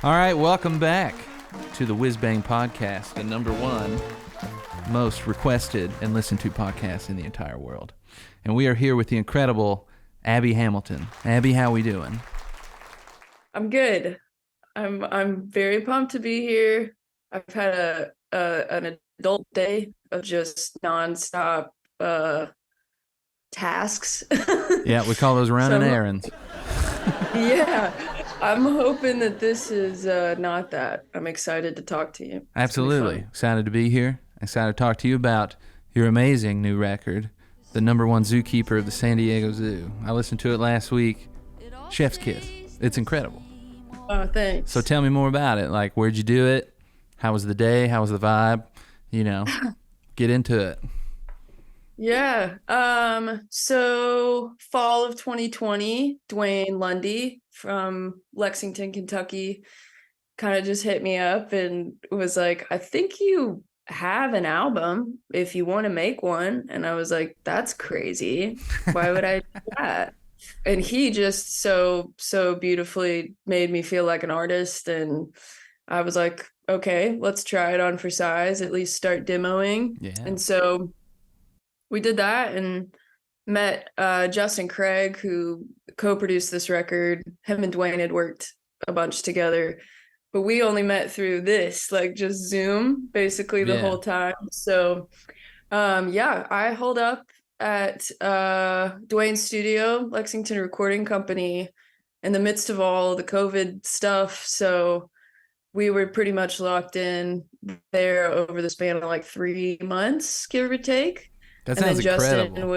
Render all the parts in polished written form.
All right, welcome back to the Whizzbang podcast, the number one most requested and listened to podcast in the entire world. And we are here with the incredible Abby Hamilton. Abby, how we doing? I'm good. I'm very pumped to be here. I've had an adult day of just nonstop tasks. Yeah, we call those running errands. Yeah, I'm hoping that this is not that. I'm excited to talk to you. Absolutely. Excited to be here. Excited to talk to you about your amazing new record, the number one Zookeeper of the San Diego Zoo. I listened to it last week. Chef's kiss. It's incredible. Oh, thanks. So tell me more about it. Like, where'd you do it? How was the day? How was the vibe? You know, get into it. Yeah. So fall of 2020, Dwayne Lundy from Lexington, Kentucky, kind of just hit me up and was like, I think you have an album if you want to make one. And I was like, that's crazy. Why would I do that? And he just so beautifully made me feel like an artist. And I was like, okay, let's try it on for size, at least start demoing. Yeah. And so we did that and met Justin Craig, who co-produced this record. Him and Dwayne had worked a bunch together, but we only met through this, like just Zoom basically the whole time. So I holed up at Dwayne's studio, Lexington Recording Company, in the midst of all the COVID stuff. So we were pretty much locked in there over the span of like 3 months, give or take. That sounds incredible.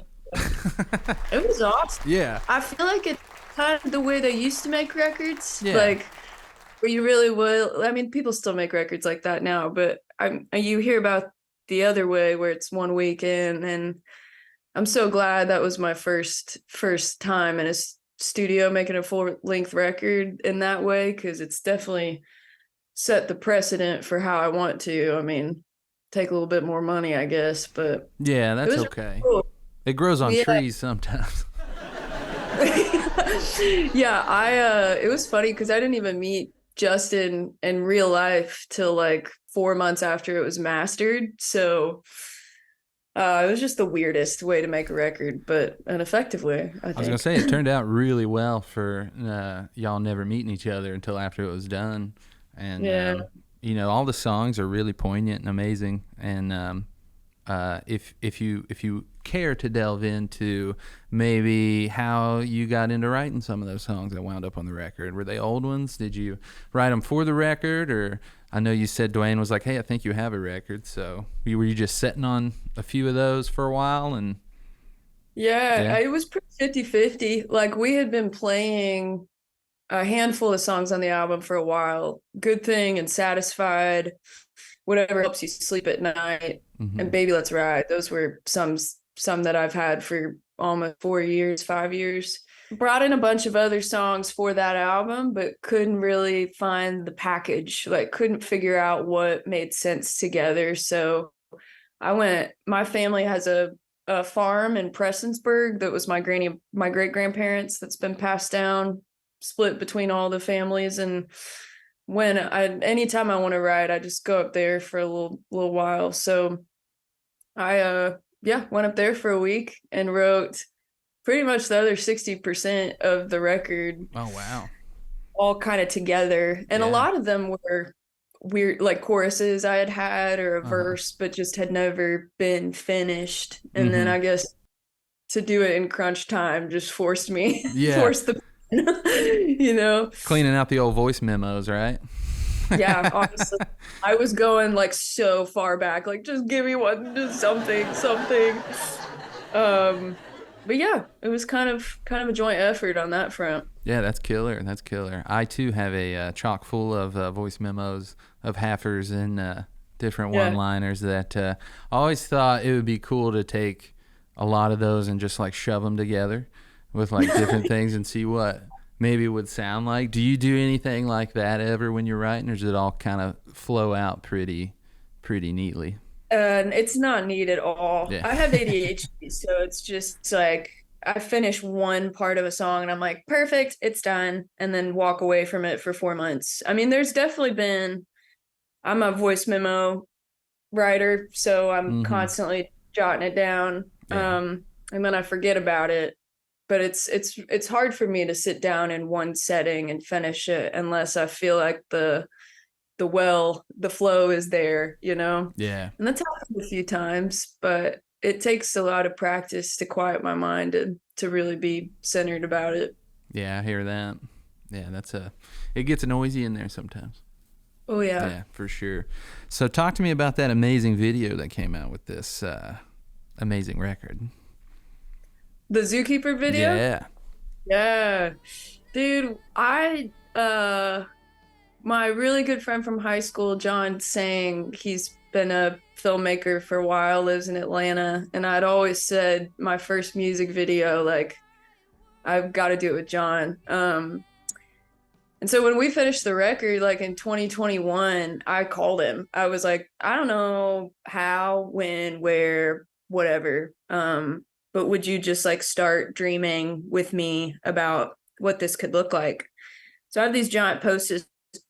It was awesome. Yeah. I feel like it's kind of the way they used to make records. Yeah. Like, where you really will. I mean, people still make records like that now, but you hear about the other way where it's 1 week in, and I'm so glad that was my first time in a studio making a full-length record in that way, because it's definitely set the precedent for how I want to. I mean, take a little bit more money, I guess, but yeah, that's okay. Cool. It grows on trees sometimes. Yeah, it was funny because I didn't even meet Justin in real life till like 4 months after it was mastered. So it was just the weirdest way to make a record, but an effective way, I think. I was gonna say it turned out really well for y'all never meeting each other until after it was done, and you know, all the songs are really poignant and amazing. And if you care to delve into maybe how you got into writing some of those songs that wound up on the record, were they old ones? Did you write them for the record? Or I know you said Dwayne was like, hey, I think you have a record. So were you just sitting on a few of those for a while? And yeah. It was pretty 50-50. Like, we had been playing a handful of songs on the album for a while. Good Thing and Satisfied, Whatever Helps You Sleep at Night, and Baby Let's Ride. Those were some that I've had for almost 4 years, 5 years. Brought in a bunch of other songs for that album, but couldn't really find the package, like couldn't figure out what made sense together. So my family has a farm in Prestonsburg that was my great grandparents, that's been passed down, split between all the families. And anytime I want to write, I just go up there for a little while. So I went up there for a week and wrote pretty much the other 60% of the record. Oh, wow. All kind of together. And a lot of them were weird, like choruses I had or a verse, but just had never been finished. And then I guess to do it in crunch time just forced the you know, cleaning out the old voice memos, right? Yeah, honestly, I was going like so far back, like just give me one, just something. But yeah, it was kind of a joint effort on that front. Yeah, that's killer. I too have a chock full of voice memos of Haffers and different one-liners that I always thought it would be cool to take a lot of those and just like shove them together with like different things and see what maybe it would sound like. Do you do anything like that ever when you're writing, or does it all kind of flow out pretty neatly? It's not neat at all. Yeah. I have ADHD, so it's just like I finish one part of a song and I'm like, perfect, it's done, and then walk away from it for 4 months. I mean, there's definitely been, I'm a voice memo writer, so I'm constantly jotting it down. Yeah. And then I forget about it. But it's hard for me to sit down in one setting and finish it unless I feel like the flow is there, you know? Yeah. And that's happened a few times, but it takes a lot of practice to quiet my mind and to really be centered about it. Yeah, I hear that. Yeah, it gets noisy in there sometimes. Oh yeah. Yeah, for sure. So talk to me about that amazing video that came out with this amazing record. The Zookeeper video? Yeah. Yeah. Dude, my really good friend from high school, John Sang, he's been a filmmaker for a while, lives in Atlanta, and I'd always said my first music video, like, I've got to do it with John. And so when we finished the record, like in 2021, I called him. I was like, I don't know how, when, where, whatever. But would you just like start dreaming with me about what this could look like? So I have these giant post-it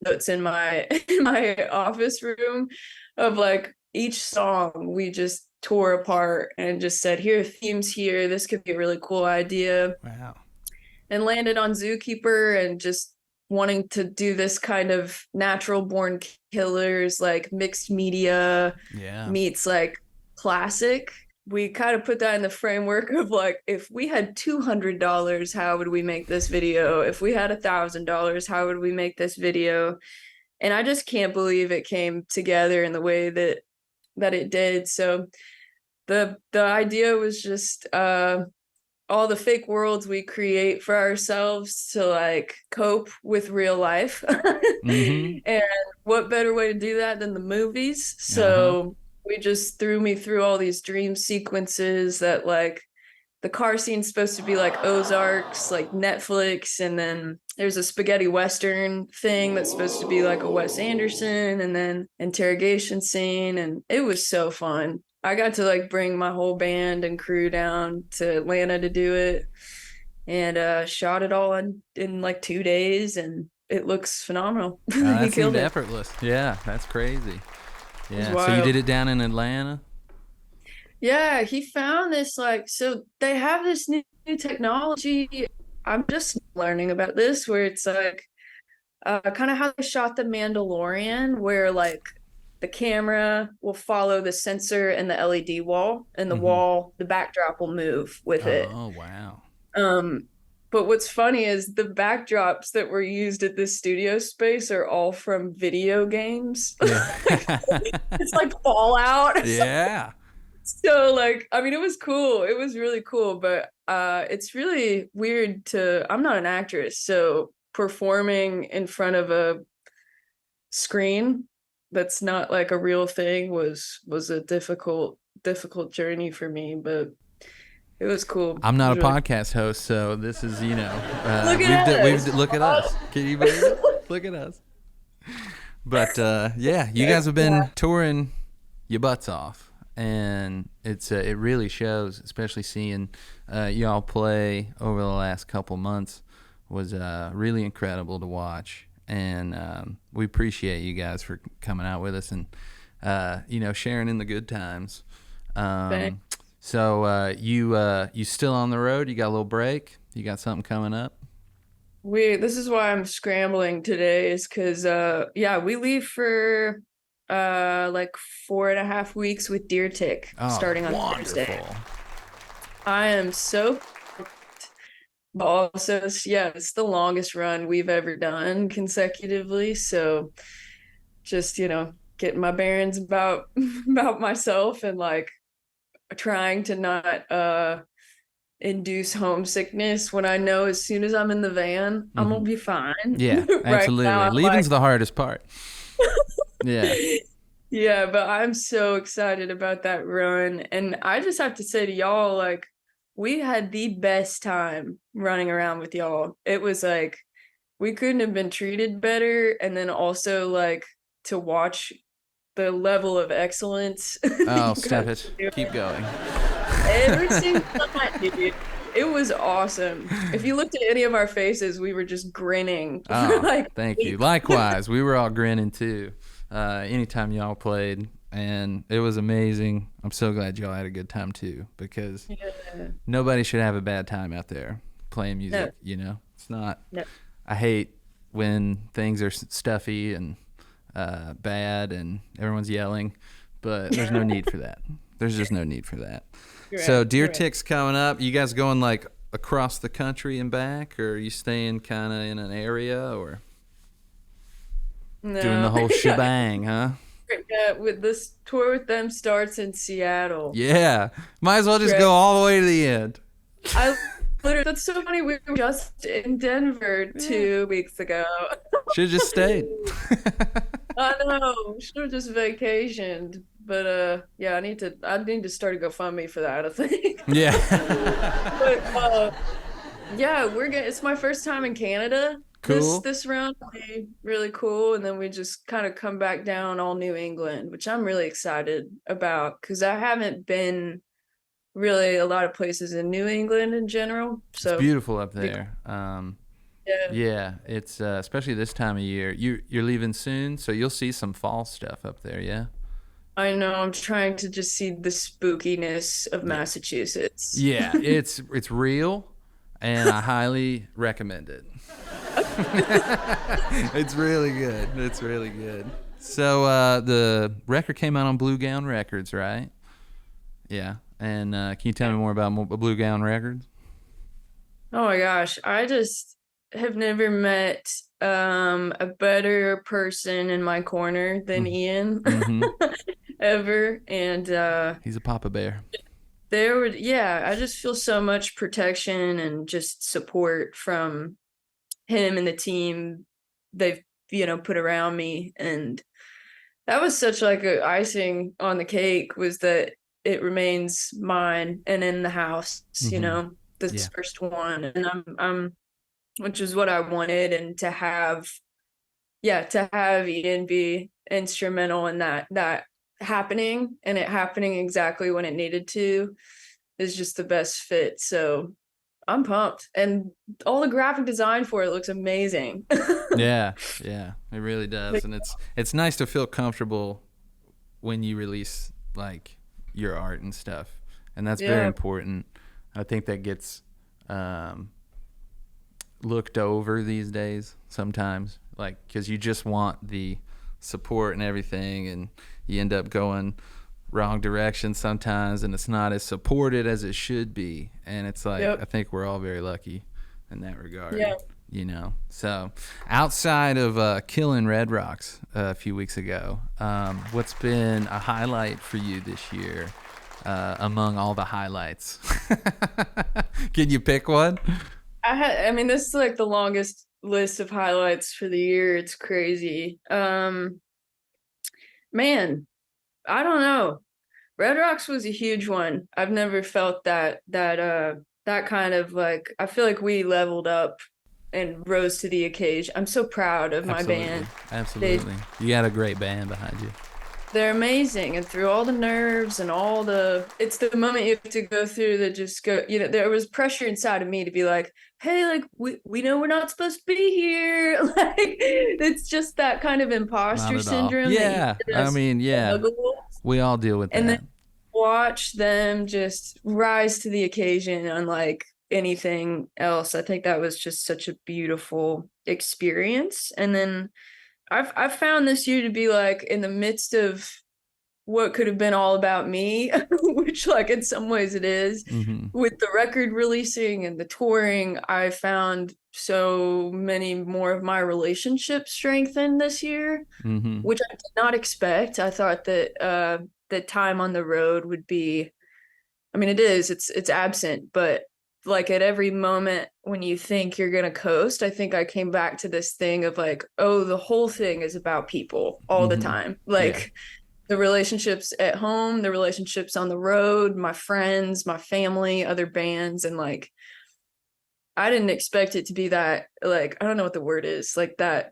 notes in my office room of like each song we just tore apart and just said, here are themes here. This could be a really cool idea. Wow. And landed on Zookeeper and just wanting to do this kind of natural born killers, like mixed media meets like classic. We kind of put that in the framework of like, if we had $200, how would we make this video? If we had $1,000, how would we make this video? And I just can't believe it came together in the way that it did. So the idea was just all the fake worlds we create for ourselves to like cope with real life. And what better way to do that than the movies? So we just threw me through all these dream sequences that like the car scene's supposed to be like Ozarks, like Netflix, and then there's a spaghetti western thing that's supposed to be like a Wes Anderson, and then interrogation scene, and it was so fun. I got to like bring my whole band and crew down to Atlanta to do it, and shot it all in like 2 days, and it looks phenomenal. That seemed effortless. Yeah, that's crazy. Yeah, so you did it down in Atlanta? Yeah, he found this like, so they have this new technology. I'm just learning about this, where it's like kind of how they shot The Mandalorian, where like the camera will follow the sensor and the LED wall, and the backdrop will move with it. Oh, wow. But what's funny is the backdrops that were used at this studio space are all from video games. Yeah. It's like Fallout. Yeah. So like, I mean, it was cool. It was really cool, but it's really weird I'm not an actress, so performing in front of a screen that's not like a real thing was a difficult journey for me, but it was cool. I'm not a podcast host, so this is, you know, look at us. Can you believe it? Look at us. But yeah, you guys have been touring your butts off, and it really shows, especially seeing y'all play over the last couple months was really incredible to watch. And we appreciate you guys for coming out with us and you know, sharing in the good times. Thanks. So you still on the road? You got a little break? You got something coming up? This is why I'm scrambling today, is because we leave for like 4.5 weeks with Deer Tick starting on Thursday. I am so, but also it's the longest run we've ever done consecutively. So just, you know, getting my bearings about myself and like trying to not induce homesickness when I know as soon as I'm in the van, I'm gonna be fine. Yeah, absolutely. Now, leaving's the hardest part. Yeah. Yeah, but I'm so excited about that run. And I just have to say to y'all, like, we had the best time running around with y'all. It was like, we couldn't have been treated better. And then also like to watch the level of excellence. Oh, stop it. Keep going. Every single time, dude. It was awesome. If you looked at any of our faces, we were just grinning for Oh, like thank you. weeks. Likewise, we were all grinning too. Anytime y'all played, and it was amazing. I'm so glad y'all had a good time too, because Yeah. nobody should have a bad time out there playing No, music. It's not. no. I hate when things are stuffy and bad and everyone's yelling, but there's no need for that. There's just no need for that. You're So right. Deer You're right. Tick's coming up. You guys going like across the country and back, or are you staying kind of in an area, or doing the No. whole Yeah. shebang, huh? Yeah, with this tour with them starts in Seattle. Yeah. Might as well just Right. go all the way to the end. I literally, that's so funny. We were just in Denver Yeah. 2 weeks ago. Should have just stayed. I know. Should have just vacationed. But yeah, I need to start a GoFundMe for that, I think. Yeah. But yeah, it's my first time in Canada this Cool. this round. It'll be really cool. And then we just kind of come back down all New England, which I'm really excited about because I haven't been really a lot of places in New England in general. It's So beautiful up be- there. yeah. Yeah, it's especially this time of year. You're leaving soon, so you'll see some fall stuff up there. Yeah. I know I'm trying to just see the spookiness of Yeah. Massachusetts. Yeah, it's real, and I highly recommend it. It's really good. It's really good. So the record came out on Blue Gown Records, right? Yeah. And can you tell me more about Blue Gown Records? Oh my gosh, I just have never met a better person in my corner than Ian Mm-hmm. ever. And He's a Papa Bear. yeah, I just feel so much protection and just support from him and the team they've, put around me. And that was such like a icing on the cake was that it remains mine and in the house, Mm-hmm. this Yeah. first one. And I'm which is what I wanted. And to have Ian be instrumental in that happening and it happening exactly when it needed to is just the best fit. So I'm pumped. And all the graphic design for it looks amazing. Yeah, yeah, it really does, and it's nice to feel comfortable when you release like your art and stuff, and that's very Yeah. important. I think that gets um, looked over these days sometimes, like because you just want the support and everything, and you end up going wrong direction sometimes, and it's not as supported as it should be. And it's like Yep. I think we're all very lucky in that regard. Yeah. So outside of killing Red Rocks a few weeks ago, what's been a highlight for you this year among all the highlights? Can you pick one? I mean, this is like the longest list of highlights for the year. It's crazy. Man, I don't know. Red Rocks was a huge one. I've never felt that kind of like I feel like we leveled up and rose to the occasion. I'm so proud of my Absolutely. band. Absolutely. You got a great band behind you. They're amazing, and through all the nerves and it's the moment you have to go through that just go, there was pressure inside of me to be like, hey, like we know we're not supposed to be here. Like it's just that kind of Not imposter at all. syndrome that Yeah. I mean, yeah. We all deal with and that. then watch them just rise to the occasion unlike anything else. I think that was just such a beautiful experience. And then I've found this year to be like in the midst of what could have been all about me, which like in some ways it is, Mm-hmm. with the record releasing and the touring, I found so many more of my relationships strengthened this year, Mm-hmm. which I did not expect. I thought that the time on the road would be, I mean, it's absent, but like at every moment when you think you're gonna coast, I think I came back to this thing of like, oh, the whole thing is about people all the Mm-hmm. time. Yeah. Like the relationships at home, the relationships on the road, my friends, my family, other bands, and like I didn't expect it to be that like I don't know what the word is, like that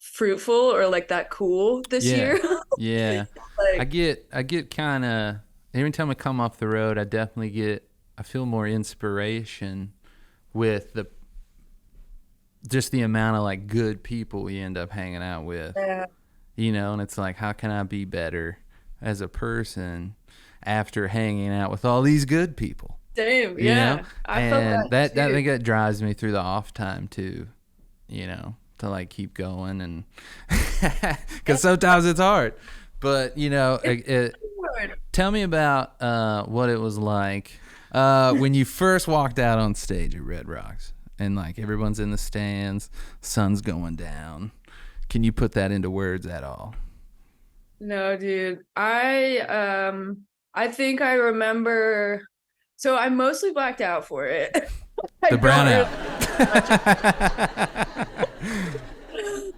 fruitful or like that cool this Yeah. year. Yeah. I Like get kind of every time I come off the road, I definitely get I feel more inspiration with the amount of like good people we end up hanging out with. Yeah. You know, and it's like, how can I be better as a person after hanging out with all these good people? Same. You know? Yeah. I felt And that that I too. think that drives me through the off time too, you know, to like keep going, and because sometimes it's hard. But you know, tell me about what it was like when you first walked out on stage at Red Rocks, and like everyone's in the stands, sun's going down. Can you put that into words at all? No, dude. I think I remember, so I mostly blacked out for it. I The don't brownout. really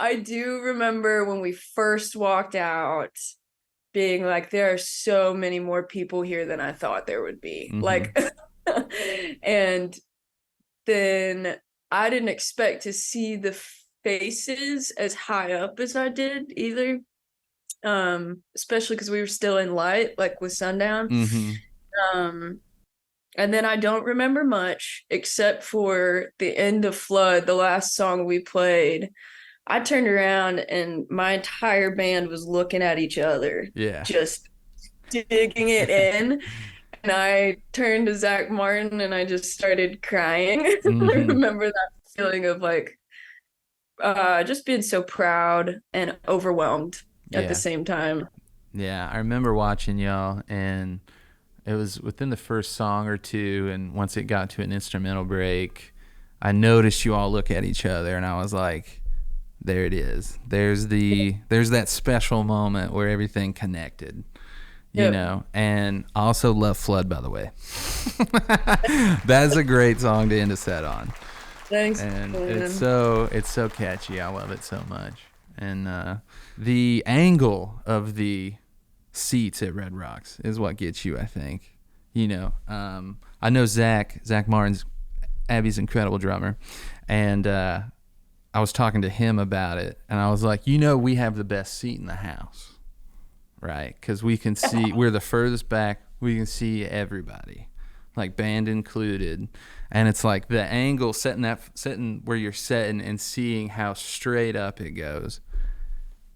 I do remember when we first walked out being like, there are so many more people here than I thought there would be. Mm-hmm. Like and then I didn't expect to see the faces as high up as I did either. Especially because we were still in light, like with sundown. Mm-hmm. And then I don't remember much except for the end of Flood, the last song we played. I turned around and my entire band was looking at each other, Yeah. just digging it in. And I turned to Zach Martin and I just started crying. I Mm-hmm. remember that feeling of like just being so proud and overwhelmed at the Yeah. same time. Yeah. I remember watching y'all, and it was within the first song or two, and once it got to an instrumental break, I noticed you all look at each other, and I was like, there it is. There's that special moment where everything connected. You Yep. know, and I also love Flood, by the way. That's a great song to end a set on. Thanks, And man. it's so catchy. I love it so much. And the angle of the seats at Red Rocks is what gets you, I think. You know, I know Zach Martin's Abby's incredible drummer, and I was talking to him about it, and I was like, you know, we have the best seat in the house, right? Because we can see, we're the furthest back, we can see everybody, like band included, and it's like the angle, setting where you're setting and seeing how straight up it goes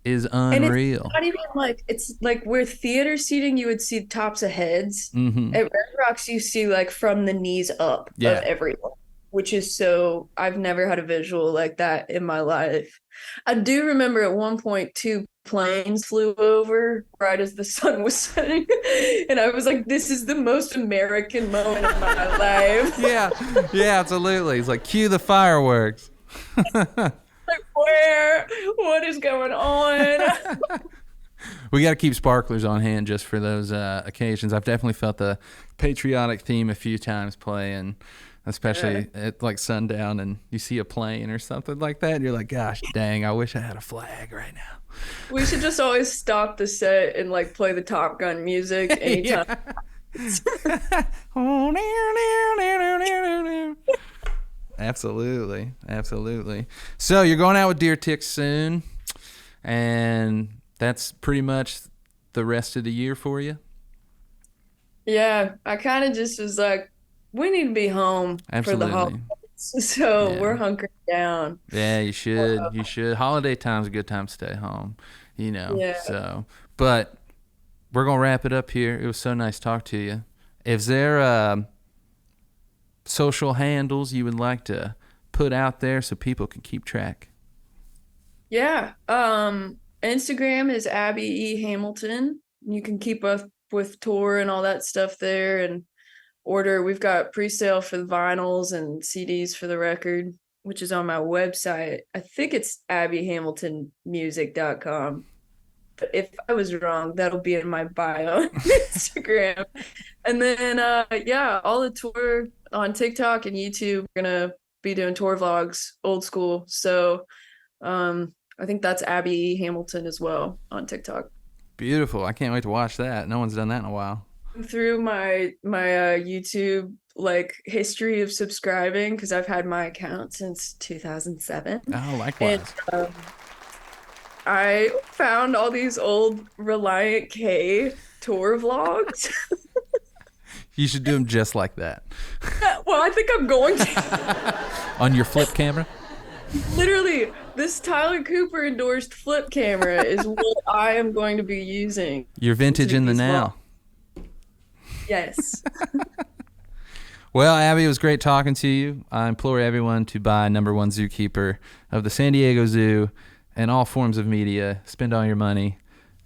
is And unreal. it's not even like, it's like where theater seating you would see tops of heads. Mm-hmm. At Red Rocks you see like from the knees up of Yeah. everyone, which is so, I've never had a visual like that in my life. I do remember at one point 2 planes flew over right as the sun was setting, and I was like, this is the most American moment of my life. Yeah, absolutely. It's like, cue the fireworks. Like, where? What is going on? We got to keep sparklers on hand just for those occasions. I've definitely felt the patriotic theme a few times playing, especially at like sundown, and you see a plane or something like that, and you're like, gosh dang, I wish I had a flag right now. We should just always stop the set and like play the Top Gun music anytime. Absolutely. So you're going out with Deer Tick soon, and that's pretty much the rest of the year for you? Yeah, I kind of just was like, we need to be home for the Absolutely. holidays. So we're hunkering down. Yeah, you should. Holiday time's a good time to stay home, you know. Yeah. So, but we're gonna wrap it up here. It was so nice to talk to you. Is there social handles you would like to put out there so people can keep track? Yeah. Instagram is Abby E. Hamilton. You can keep up with tour and all that stuff there, and order. We've got pre-sale for the vinyls and CDs for the record, which is on my website. I think it's abbyhamiltonmusic.com. But if I was wrong, that'll be in my bio on Instagram. And then all the tour on TikTok and YouTube. We're gonna be doing tour vlogs, old school. So I think that's Abby Hamilton as well on TikTok. Beautiful. I can't wait to watch that. No one's done that in a while. Through my YouTube like history of subscribing, because I've had my account since 2007. Oh, likewise. And I found all these old Reliant K tour vlogs. You should do them just like that. Well, I think I'm going to. On your flip camera? Literally, this Tyler Cooper endorsed flip camera is what I am going to be using. Your vintage in the now. Yes. Well, Abby, it was great talking to you. I implore everyone to buy #1 Zookeeper of the San Diego Zoo and all forms of media. Spend all your money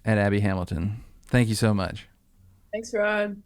at Abby Hamilton. Thank you so much. Thanks, Rod.